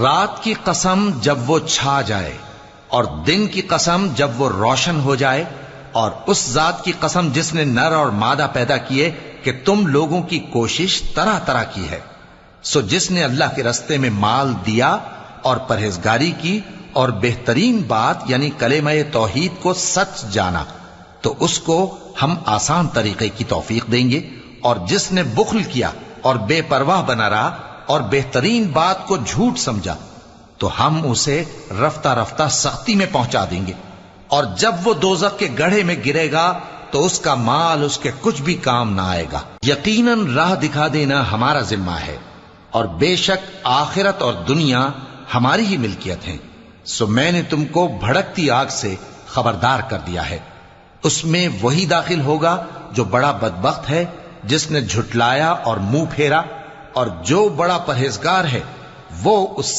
रात की कसम जब वो छा जाए और दिन की कसम जब वो रोशन हो जाए, और उस जात की कसम जिसने नर और मादा पैदा किए कि तुम लोगों की कोशिश तरह तरह की है। सो जिसने अल्लाह के रस्ते में माल दिया और परहेजगारी की और बेहतरीन बात यानी कलेमा तौहीद को सच जाना, तो उसको हम आसान तरीके की तौफीक देंगे। और जिसने बुख्ल किया और बेपरवाह बना रहा और बेहतरीन बात को झूठ समझा, तो हम उसे रफ्ता रफ्ता सख्ती में पहुंचा देंगे। और जब वो दोजख के गड्ढे में गिरेगा तो उसका माल उसके कुछ भी काम ना आएगा। यकीनन राह दिखा देना हमारा जिम्मा है, और बेशक आखिरत और दुनिया हमारी ही मिल्कियत है। सो मैंने तुमको भड़कती आग से खबरदार कर दिया है। उसमें वही दाखिल होगा जो बड़ा बदबख्त है, जिसने झुटलाया और मुंह फेरा, और जो बड़ा परहेजगार है वो उस